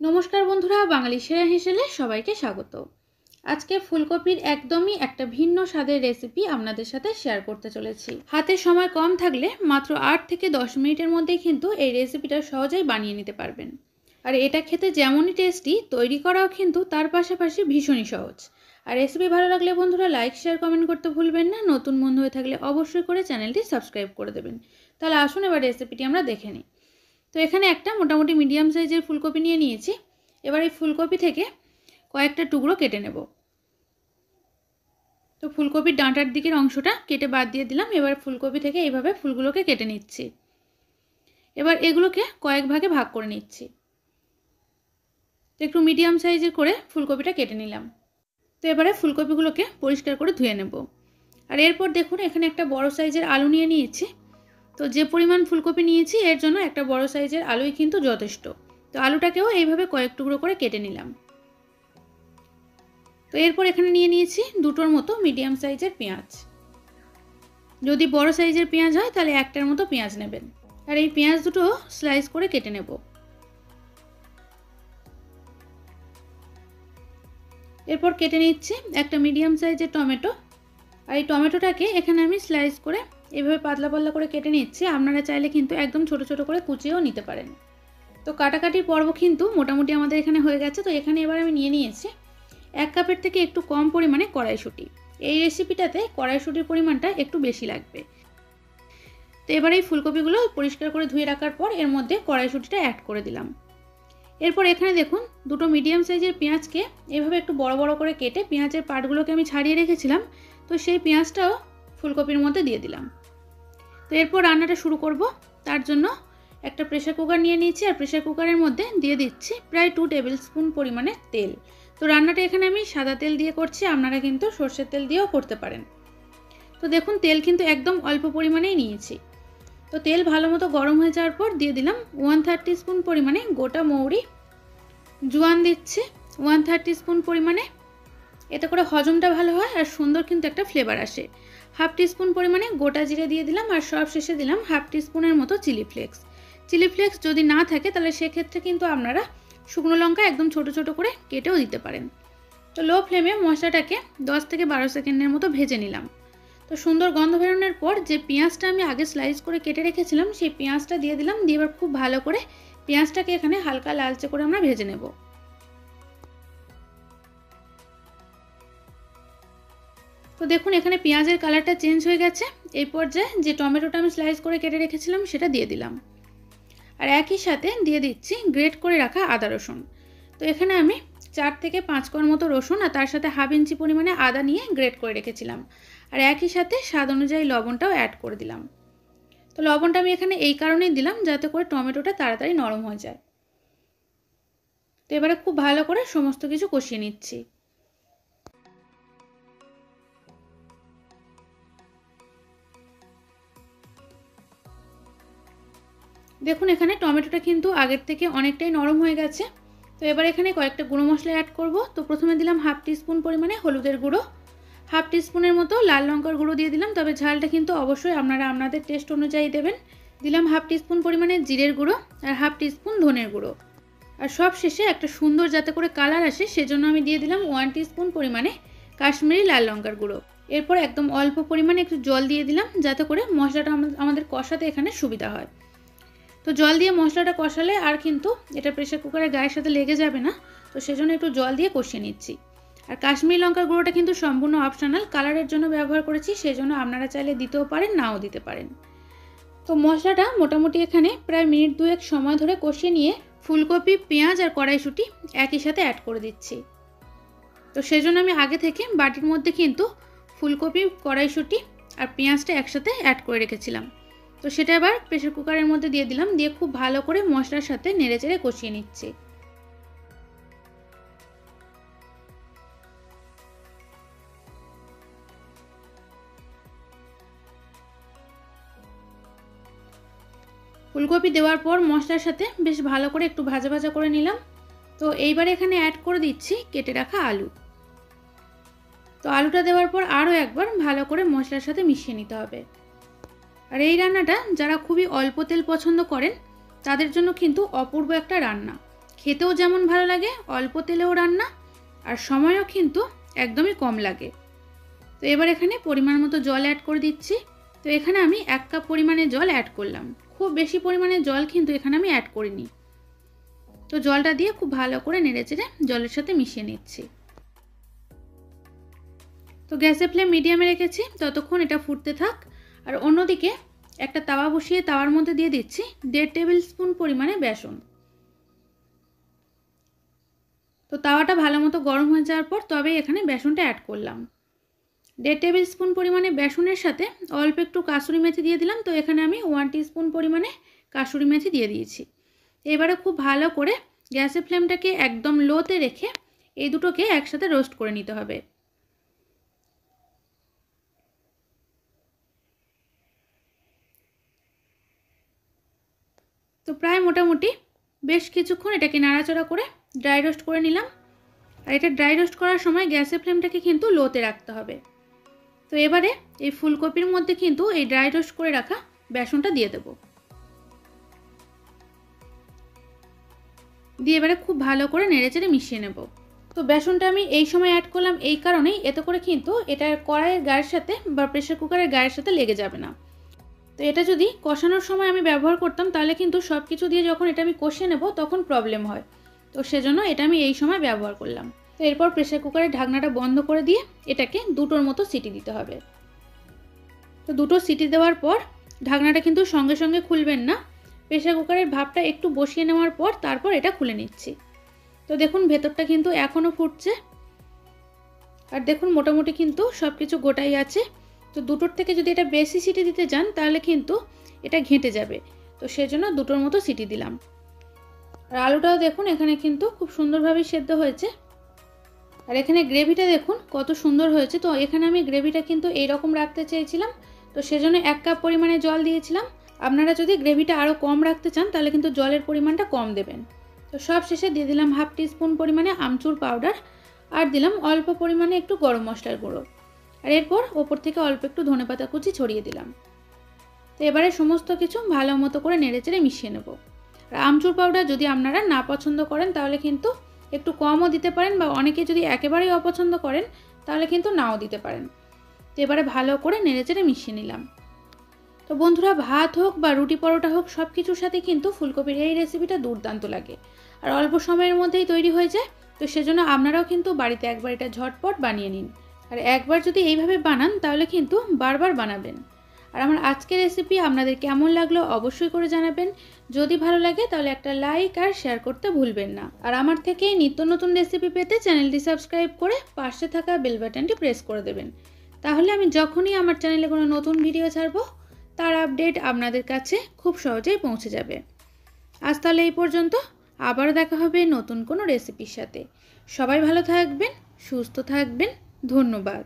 नमस्कार बंधुरा बांगाली सेरा हेसेले सबाइके स्वागत। आज के फुलकपिर एकदमई एकटा भिन्न स्वादेर रेसिपि आपनादेर साथे शेयर करते चलेछि। हाते समय कम थाकले मात्र 8 থেকে 10 मिनिटेर मध्येई किन्तु एई रेसिपिटा सहजेई बानिये निते पारबेन। और एटा खेते जेमनई टेस्टी तैरी कराओ किन्तु तार पाशापाशि भीषणई सहज। और रेसिपि भालो लागले बंधुरा लाइक शेयर कमेंट करते भुलबेन ना। नतुन बंधु हये थाकले अवश्यई करे चैनलटी सबस्क्राइब करे देबेन। ताहले आसुन एबार रेसिपिटी आमरा देखे निই। तो एखाने एकटा मोटामुटी मीडियम साइजेर फुलकपि निये निয়েছি। एबार এই फुलकपि থেকে কয়েকটা টুকরো কেটে নেব। তো ফুলকপির ডাঁটার দিকের অংশটা কেটে বাদ দিয়ে দিলাম। এবার ফুলকপি থেকে এইভাবে ফুলগুলোকে কেটে নিচ্ছি। এবার এগুলোকে কয়েক ভাগে ভাগ করে নিচ্ছি। তো একটু মিডিয়াম সাইজের করে ফুলকপিটা কেটে নিলাম। তো এবারে ফুলকপিগুলোকে পরিষ্কার করে ধুয়ে নেব। আর এরপর দেখুন এখানে একটা বড় সাইজের আলু নিয়ে নিয়েছি। তো যে পরিমাণ ফুলকপি নিয়েছি এর জন্য একটা বড় সাইজের আলুই কিন্তু যথেষ্ট। তো আলুটাকেও এইভাবে কয়েক টুকরো করে কেটে নিলাম। তো এরপর এখানে নিয়ে নিয়েছি দুটোর মতো মিডিয়াম সাইজের পেঁয়াজ। যদি বড় সাইজের পেঁয়াজ হয় তাহলে একটার মতো পেঁয়াজ নেবেন। আর এই পেঁয়াজ দুটো স্লাইস করে কেটে নেব। এরপর কেটে নিচ্ছি একটা মিডিয়াম সাইজের টমেটো। আর এই টমেটোটাকে এখানে আমি স্লাইস করে এইভাবে পাতলা পাতলা করে কেটে নিচ্ছি। আপনারা চাইলে কিন্তু একদম ছোট ছোট করে কুচিয়েও নিতে পারেন। তো কাটাকাটির পর্ব কিন্তু মোটামুটি আমাদের এখানে হয়ে গেছে। তো এখানে এবার আমি নিয়ে নিয়েছি 1 কাপের থেকে একটু কম পরিমাণে কড়াইশুঁটি। এই রেসিপিটাতে কড়াইশুঁটির পরিমাণটা একটু বেশি লাগবে। তো এবার এই ফুলকপিগুলো পরিষ্কার করে ধুয়ে রাখার পর এর মধ্যে কড়াইশুঁটিটা অ্যাড করে দিলাম। এরপর এখানে দেখুন দুটো মিডিয়াম সাইজের পেঁয়াজকে এভাবে একটু বড় বড় করে কেটে পেঁয়াজের পাটগুলোকে আমি ছাড়িয়ে রেখেছিলাম। তো সেই পেঁয়াজটাও ফুলকপির মধ্যে দিয়ে দিলাম। তো এরপর রান্নাটা শুরু করব। তার জন্য একটা প্রেসার কুকার নিয়ে নিয়েছি। আর প্রেসার কুকারের মধ্যে দিয়ে দিচ্ছি প্রায় 2 টেবিল স্পুন পরিমাণে তেল। তো রান্নাটা এখানে আমি সাদা তেল দিয়ে করছি, আপনারা কিন্তু সরষের তেল দিয়েও করতে পারেন। তো দেখুন তেল কিন্তু একদম অল্প পরিমাণেই নিয়েছি। তো তেল ভালোমতো গরম হয়ে যাওয়ার পর দিয়ে দিলাম 1/3 স্পুন পরিমাণে গোটা মৌরি। জোয়ান দিচ্ছি 1/3 স্পুন পরিমাণে। এতে করে হজমটা ভালো হয় আর সুন্দর কিন্তু একটা ফ্লেভার আসে। 1/2 টিস্পুন পরিমাণে গোটা জিরে দিয়ে দিলাম। আর সব শেষে দিলাম 1/2 টিস্পুনের মতো চিলি ফ্লেক্স। চিলি ফ্লেক্স যদি না থাকে তাহলে সেক্ষেত্রে কিন্তু আপনারা শুকনো লঙ্কা একদম ছোট ছোট করে কেটেও দিতে পারেন। তো লো ফ্লেমে মশলাটাকে 10 থেকে 12 সেকেন্ডের মতো ভেজে নিলাম। তো সুন্দর গন্ধ বেরোনোর পর যে পেঁয়াজটা আমি আগে স্লাইস করে কেটে রেখেছিলাম সেই পেঁয়াজটা দিয়ে দিলাম। দিয়ে এবার খুব ভালো করে পেঁয়াজটাকে এখানে হালকা লালচে করে আমরা ভেজে নেব। তো দেখুন এখানে পেঁয়াজের কালারটা চেঞ্জ হয়ে গেছে। এই পর্যায়ে যে টমেটোটা আমি স্লাইস করে কেটে রেখেছিলাম সেটা দিয়ে দিলাম। আর একই সাথে দিয়ে দিচ্ছি গ্রেট করে রাখা আদা রসুন। তো এখানে আমি 4 থেকে 5 কোয়া মতো রসুন আর তার সাথে 1/2 ইঞ্চি পরিমাণে আদা নিয়ে গ্রেট করে রেখেছিলাম। আর একই সাথে স্বাদ অনুযায়ী লবণটাও অ্যাড করে দিলাম। তো লবণটা আমি এখানে এই কারণেই দিলাম যাতে করে টমেটোটা তাড়াতাড়ি নরম হয়ে যায়। তো এবারে খুব ভালো করে সমস্ত কিছু কষিয়ে নিচ্ছি। দেখুন এখানে টমেটোটা কিন্তু আগের থেকে অনেকটাই নরম হয়ে গেছে। তো এবার এখানে কয়েকটা গুঁড়ো মশলা অ্যাড করব। তো প্রথমে দিলাম 1/2 টিস্পুন পরিমাণে হলুদের গুঁড়ো, 1/2 টিস্পুনের মতো লাল লঙ্কার গুঁড়ো দিয়ে দিলাম। তবে ঝালটা কিন্তু অবশ্যই আপনারা আপনাদের টেস্ট অনুযায়ী দেবেন। দিলাম 1/2 টিস্পুন পরিমাণে জিরের গুঁড়ো আর 1/2 টিস্পুন ধনের গুঁড়ো। আর সব শেষে একটা সুন্দর যাতে করে কালার আসে সেজন্য আমি দিয়ে দিলাম 1 টিস্পুন পরিমাণে কাশ্মীরি লাল লঙ্কার গুঁড়ো। এরপর একদম অল্প পরিমাণে একটু জল দিয়ে দিলাম যাতে করে মশলাটা আমাদের কষাতে এখানে সুবিধা হয়। তো জল দিয়ে মশলাটা কষালে আর কিন্তু এটা প্রেসার কুকারের গায়ের সাথে লেগে যাবে না। তো সেজন্য একটু জল দিয়ে কষিয়ে নিচ্ছি। আর কাশ্মীরি লঙ্কার গুঁড়োটা কিন্তু সম্পূর্ণ অপশনাল, কালারের জন্য ব্যবহার করেছি, সেজন্য আপনারা চাইলে দিতেও পারেন নাও দিতে পারেন। তো মশলাটা মোটামুটি এখানে প্রায় মিনিট 2 সময় ধরে কষিয়ে নিয়ে ফুলকপি, পেঁয়াজ আর কড়াইশুঁটি একই সাথে অ্যাড করে দিচ্ছি। তো সেজন্য আমি আগে থেকে বাটির মধ্যে কিন্তু ফুলকপি, কড়াইশুঁটি আর পেঁয়াজটা একসাথে অ্যাড করে রেখেছিলাম। তো সেটা এবার প্রেসার কুকারের মধ্যে দিয়ে দিলাম। দিয়ে খুব ভালো করে মশলার সাথে নেড়েচেড়ে কষিয়ে নিচ্ছি। ফুলকপি দেওয়ার পর মশলার সাথে বেশ ভালো করে একটু ভাজা ভাজা করে নিলাম। তো এইবার এখানে অ্যাড করে দিচ্ছি কেটে রাখা আলু। তো আলুটা দেওয়ার পর আরও একবার ভালো করে মশলার সাথে মিশিয়ে নিতে হবে। আর এই রান্নাটা যারা খুবই অল্প তেল পছন্দ করেন তাদের জন্য কিন্তু অপূর্ব একটা রান্না। খেতেও যেমন ভালো লাগে, অল্প তেলেও রান্না, আর সময়ও কিন্তু একদমই কম লাগে। তো এবার এখানে পরিমাণ মতো জল অ্যাড করে দিচ্ছি। তো এখানে আমি 1 কাপ পরিমাণে জল অ্যাড করলাম, খুব বেশি পরিমাণে জল কিন্তু এখানে আমি অ্যাড করিনি। তো জলটা দিয়ে খুব ভালো করে নেড়েচেড়ে জলের সাথে মিশিয়ে নিচ্ছি। তো গ্যাসের ফ্লেম মিডিয়ামে রেখেছি, ততক্ষণ এটা ফুটতে থাক। আর অন্যদিকে একটা তাওয়া বসিয়ে তাওয়ার মধ্যে দিয়ে দিচ্ছি 1.5 টেবিল স্পুন পরিমাণে বেসন। তো তাওয়াটা ভালো মতো গরম হয়ে যাওয়ার পর তবে এখানে বেসনটা অ্যাড করলাম। 1.5 টেবিল স্পুন পরিমাণে বেসনের সাথে অল্প একটু কাসুরি মেথি দিয়ে দিলাম। তো এখানে আমি 1 টিস্পুন পরিমাণে কাসুরি মেথি দিয়ে দিয়েছি। এবারে খুব ভালো করে গ্যাসের ফ্লেমটাকে একদম লোতে রেখে এই দুটোকে একসাথে রোস্ট করে নিতে হবে। তো প্রায় মোটামুটি বেশ কিছুক্ষণ এটাকে নাড়াচাড়া করে ড্রাই রোস্ট করে নিলাম। আর এটা ড্রাই রোস্ট করার সময় গ্যাসের ফ্লেমটাকে কিন্তু লোতে রাখতে হবে। তো এবারে এই ফুলকপির মধ্যে কিন্তু এই ড্রাই রোস্ট করে রাখা বেসনটা দিয়ে দেব। দিয়ে এবারে খুব ভালো করে নেড়েচেড়ে মিশিয়ে নেব। তো বেসনটা আমি এই সময় অ্যাড করলাম এই কারণেই, এতে করে কিন্তু এটা কড়াইয়ের গায়ের সাথে বা প্রেসার কুকারের গায়ের সাথে লেগে যাবে না। তো এটা যদি কষানোর সময় আমি ব্যবহার করতাম তাহলে কিন্তু সব কিছু দিয়ে যখন এটা আমি কষিয়ে নেব তখন প্রবলেম হয়। তো সেজন্য এটা আমি এই সময় ব্যবহার করলাম। তো এরপর প্রেসার কুকারের ঢাকনাটা বন্ধ করে দিয়ে এটাকে 2টোর মতো সিটি দিতে হবে। তো 2টো সিটি দেওয়ার পর ঢাকনাটা কিন্তু সঙ্গে সঙ্গে খুলবেন না, প্রেসার কুকারের ভাপটা একটু বসিয়ে নেওয়ার পর তারপর এটা খুলে নিচ্ছি। তো দেখুন ভেতরটা কিন্তু এখনও ফুটছে, আর দেখুন মোটামুটি কিন্তু সব কিছু গোটাই আছে। তো 2টোর থেকে যদি এটা বেশি সিটি দিতে যান তাহলে কিন্তু এটা ঘেঁটে যাবে। তো সেজন্য 2টোর মতো সিটি দিলাম। আর আলুটাও দেখুন এখানে কিন্তু খুব সুন্দরভাবে সেদ্ধ হয়েছে। আর এখানে গ্রেভিটা দেখুন কত সুন্দর হয়েছে। তো এখানে আমি গ্রেভিটা কিন্তু এইরকম রাখতে চেয়েছিলাম, তো সেজন্য 1 কাপ পরিমাণে জল দিয়েছিলাম। আপনারা যদি গ্রেভিটা আরও কম রাখতে চান তাহলে কিন্তু জলের পরিমাণটা কম দেবেন। তো সব শেষে দিয়ে দিলাম 1/2 টিস্পুন পরিমাণে আমচুর পাউডার, আর দিলাম অল্প পরিমাণে একটু গরম মশলার গুঁড়ো। আর এরপর ওপর থেকে অল্প একটু ধনেপাতা কুচি ছড়িয়ে দিলাম। তো এবারে সমস্ত কিছু ভালো মতো করে নেড়েচেড়ে মিশিয়ে নেব। আর আমচুর পাউডার যদি আপনারা না পছন্দ করেন তাহলে কিন্তু একটু কমও দিতে পারেন, বা অনেকে যদি একেবারেই অপছন্দ করেন তাহলে কিন্তু নাও দিতে পারেন। তো এবারে ভালো করে নেড়েচেড়ে মিশিয়ে নিলাম। তো বন্ধুরা, ভাত হোক বা রুটি পরোটা হোক সব কিছুর সাথে কিন্তু ফুলকপির এই রেসিপিটা দুর্দান্ত লাগে, আর অল্প সময়ের মধ্যেই তৈরি হয়ে যায়। তো সেজন্য আপনারাও কিন্তু বাড়িতে একবার এটা ঝটপট বানিয়ে নিন। আর একবার যদি এইভাবে বানান তাহলে কিন্তু বারবার বানাবেন। আর আমার আজকের রেসিপি আপনাদের কেমন লাগলো অবশ্যই করে জানাবেন। যদি ভালো লাগে তাহলে একটা লাইক আর শেয়ার করতে ভুলবেন না। আর আমার থেকে নিত্য নতুন রেসিপি পেতে চ্যানেলটি সাবস্ক্রাইব করে পাশে থাকা বেল বাটনটি প্রেস করে দেবেন। তাহলে আমি যখনই আমার চ্যানেলে কোনো নতুন ভিডিও ছাড়বো তার আপডেট আপনাদের কাছে খুব সহজেই পৌঁছে যাবে। আজ তাহলে এই পর্যন্ত, আবারও দেখা হবে নতুন কোনো রেসিপির সাথে। সবাই ভালো থাকবেন, সুস্থ থাকবেন, ধন্যবাদ।